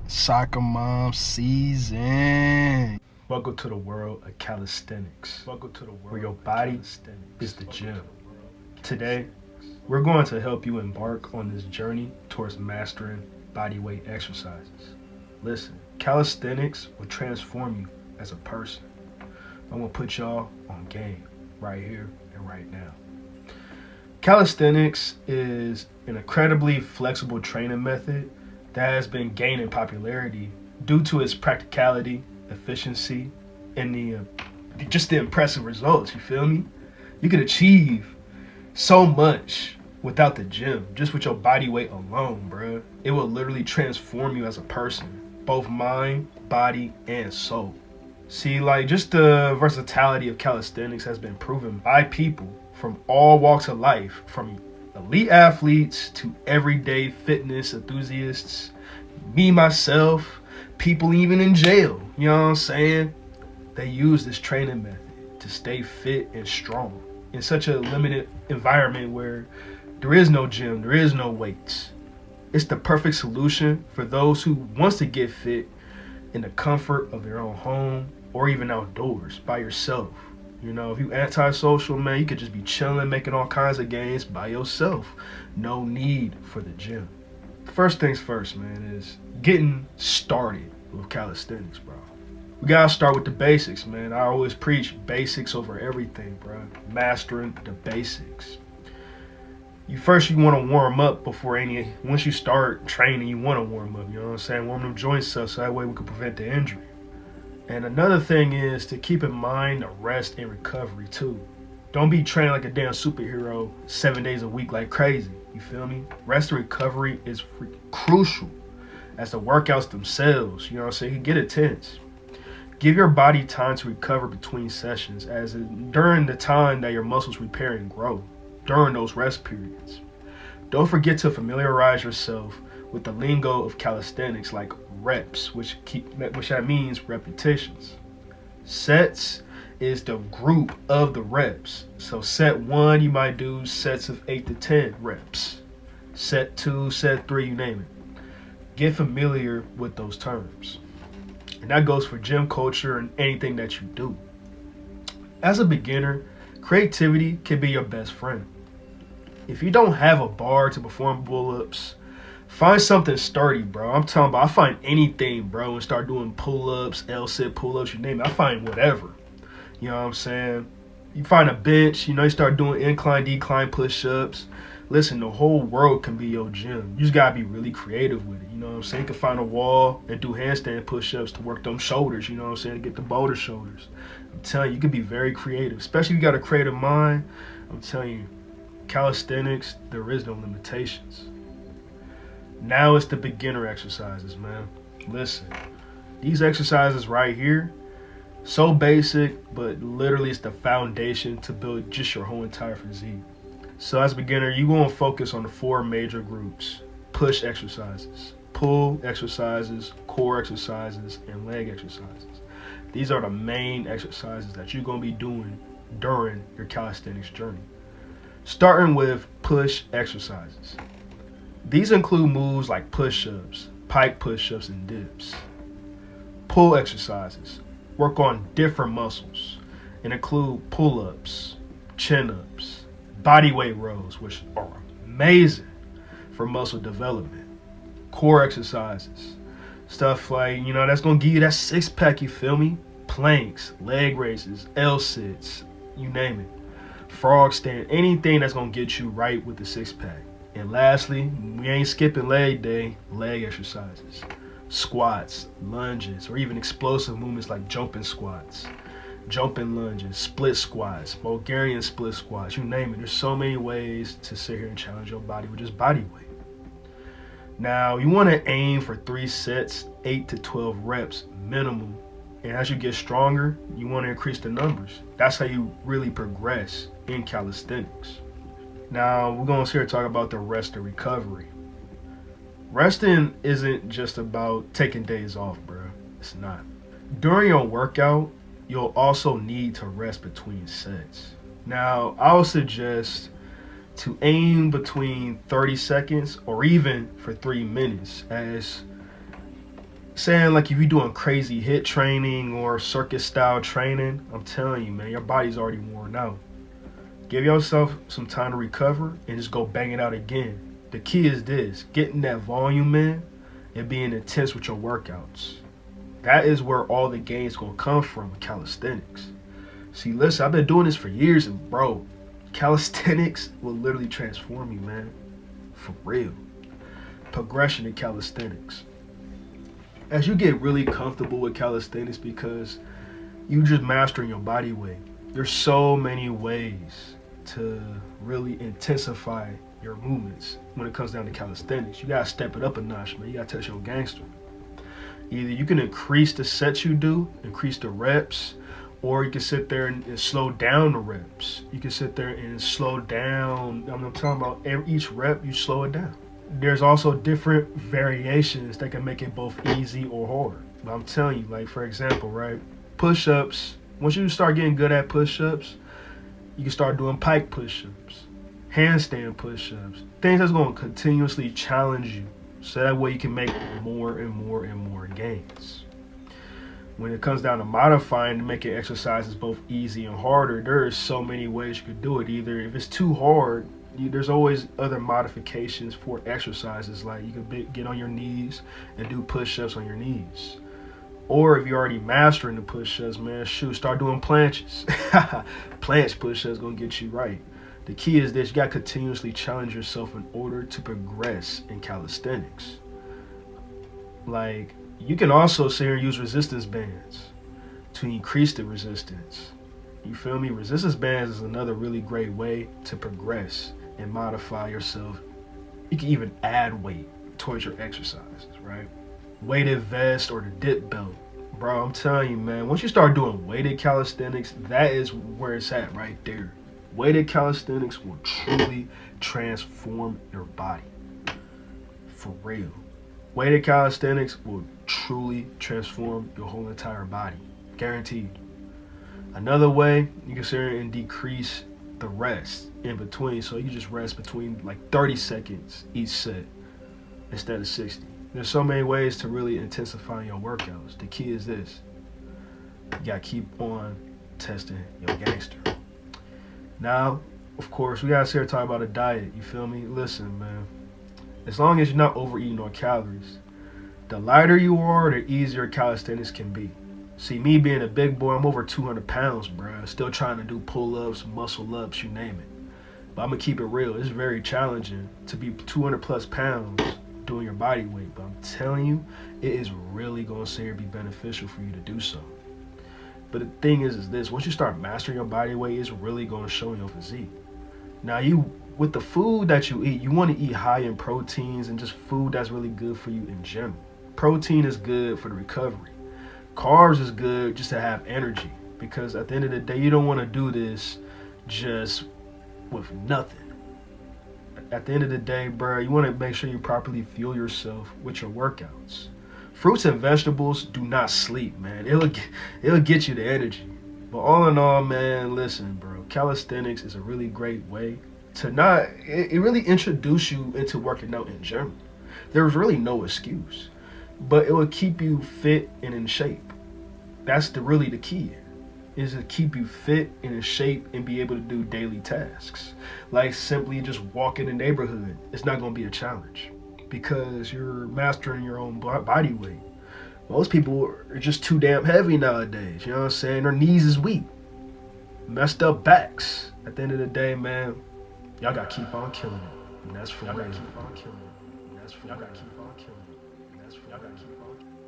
Soccer mom season. Welcome to the world of calisthenics, where your body is the gym. Today, we're going to help you embark on this journey towards mastering bodyweight exercises. Listen, calisthenics will transform you as a person. I'm going to put y'all on game right here and right now. Calisthenics is an incredibly flexible training method that has been gaining popularity due to its practicality, efficiency, and the impressive results. You feel me? You can achieve so much without the gym, just with your body weight alone, bruh. It will literally transform you as a person, both mind, body, and soul. See, just the versatility of calisthenics has been proven by people from all walks of life, from elite athletes to everyday fitness enthusiasts, me, myself, people even in jail, you know what I'm saying? They use this training method to stay fit and strong in such a limited environment where there is no gym, there is no weights. It's the perfect solution for those who wants to get fit in the comfort of their own home or even outdoors by yourself. You know, if you antisocial, man, you could just be chilling, making all kinds of gains by yourself. No need for the gym. First things first, man, is getting started with calisthenics, bro. We gotta start with the basics, man. I always preach basics over everything, bro. Mastering the basics. You want to warm up once you start training, you want to warm up, you know what I'm saying? Warm them joints up so that way we can prevent the injury. And another thing is to keep in mind the rest and recovery too. Don't be training like a damn superhero 7 days a week like crazy. You feel me? Rest and recovery is crucial as the workouts themselves, you know what I'm saying, can get intense. Give your body time to recover between sessions during the time that your muscles repair and grow, during those rest periods. Don't forget to familiarize yourself with the lingo of calisthenics like reps, which that means repetitions. Sets is the group of the reps. So set 1, you might do sets of 8 to 10 reps. Set 2, set 3, you name it. Get familiar with those terms. And that goes for gym culture and anything that you do. As a beginner, creativity can be your best friend. If you don't have a bar to perform pull-ups, find something sturdy, bro. I'm talking about I find anything, bro, and start doing pull-ups, L-sit pull-ups, you name it. I find whatever. You know what I'm saying? You find a bench, you start doing incline, decline push-ups. Listen, the whole world can be your gym. You just gotta be really creative with it. You know what I'm saying? You can find a wall and do handstand push-ups to work them shoulders, you know what I'm saying? To get the boulder shoulders. I'm telling you, you can be very creative. Especially if you got a creative mind. I'm telling you, calisthenics, there is no limitations. Now it's the beginner exercises, man. Listen, these exercises right here, so basic, but literally it's the foundation to build just your whole entire physique. So as a beginner, you're going to focus on the 4 major groups: push exercises, pull exercises, core exercises, and leg exercises. These are the main exercises that you're going to be doing during your calisthenics journey. Starting with push exercises. These include moves like push-ups, pike push-ups, and dips. Pull exercises work on different muscles and include pull-ups, chin-ups, bodyweight rows, which are amazing for muscle development. Core exercises, stuff like, that's going to give you that six-pack, you feel me? Planks, leg raises, L-sits, you name it. Frog stand, anything that's going to get you right with the six-pack. And lastly, we ain't skipping leg day, leg exercises. Squats, lunges, or even explosive movements like jumping squats, jumping lunges, split squats, Bulgarian split squats, you name it. There's so many ways to sit here and challenge your body with just body weight. Now, you want to aim for 3 sets, 8 to 12 reps minimum. And as you get stronger, you want to increase the numbers. That's how you really progress in calisthenics. Now, we're going to sit here and talk about the rest and recovery. Resting isn't just about taking days off, bro. It's not. During your workout, you'll also need to rest between sets. Now, I would suggest to aim between 30 seconds or even for 3 minutes, as saying like if you're doing crazy hit training or circus style training, I'm telling you, man, your body's already worn out. Give yourself some time to recover and just go bang it out again. The key is this: getting that volume in and being intense with your workouts. That is where all the gains gonna come from with calisthenics. See, listen, I've been doing this for years, and bro, calisthenics will literally transform you, man. For real. Progression in calisthenics. As you get really comfortable with calisthenics, because you just mastering your body weight, there's so many ways to really intensify your movements when it comes down to calisthenics. You gotta step it up a notch, man. You gotta touch your gangster. Either you can increase the sets you do, increase the reps, or you can sit there and slow down the reps. You can sit there and slow down. I'm talking about each rep, you slow it down. There's also different variations that can make it both easy or hard. But I'm telling you, like for example, right? Push-ups. Once you start getting good at push-ups, you can start doing pike push-ups, handstand push-ups, things that's going to continuously challenge you, so that way you can make more and more and more gains. When it comes down to modifying to making exercises both easy and harder, there are so many ways you could do it. Either if it's too hard, there's always other modifications for exercises, like you could get on your knees and do push-ups on your knees. Or if you're already mastering the push-ups, man, shoot, start doing planches. Planche push-ups gonna get you right. The key is this: you gotta continuously challenge yourself in order to progress in calisthenics. Like, you can also sit here and use resistance bands to increase the resistance. You feel me? Resistance bands is another really great way to progress and modify yourself. You can even add weight towards your exercises, right? Weighted vest or the dip belt. Bro, I'm telling you, man, once you start doing weighted calisthenics, that is where it's at right there. Weighted calisthenics will truly transform your body. For real. Weighted calisthenics will truly transform your whole entire body. Guaranteed. Another way, you can sit here and decrease the rest in between. So you just rest between like 30 seconds each set instead of 60. There's so many ways to really intensify your workouts. The key is this: you gotta keep on testing your gangster. Now, of course, we gotta sit here and talk about a diet. You feel me? Listen, man. As long as you're not overeating on calories, the lighter you are, the easier calisthenics can be. See, me being a big boy, I'm over 200 pounds, bruh. Still trying to do pull-ups, muscle-ups, you name it. But I'm gonna keep it real. It's very challenging to be 200 plus pounds doing your body weight. But I'm telling you, it is really gonna say be beneficial for you to do so. But the thing is this: once you start mastering your body weight, it's really gonna show in your physique. Now, with the food that you eat, you want to eat high in proteins and just food that's really good for you in general. Protein is good for the recovery. Carbs is good just to have energy, because at the end of the day, you don't want to do this just with nothing. At the end of the day, bro, you want to make sure you properly fuel yourself with your workouts. Fruits and vegetables do not sleep, man. It'll get you the energy. But all in all, man, listen, bro, calisthenics is a really great way to it really introduce you into working out in general. There's really no excuse, but it will keep you fit and in shape. That's really the key, is to keep you fit and in shape and be able to do daily tasks. Like simply just walk in the neighborhood. It's not going to be a challenge because you're mastering your own body weight. Most people are just too damn heavy nowadays. You know what I'm saying? Their knees is weak. Messed up backs. At the end of the day, man, y'all got to keep on killing it. And that's for real. Y'all got to keep on killing it. And that's for real. Y'all got to keep on killing it. And that's for real. Y'all got to keep on killing it.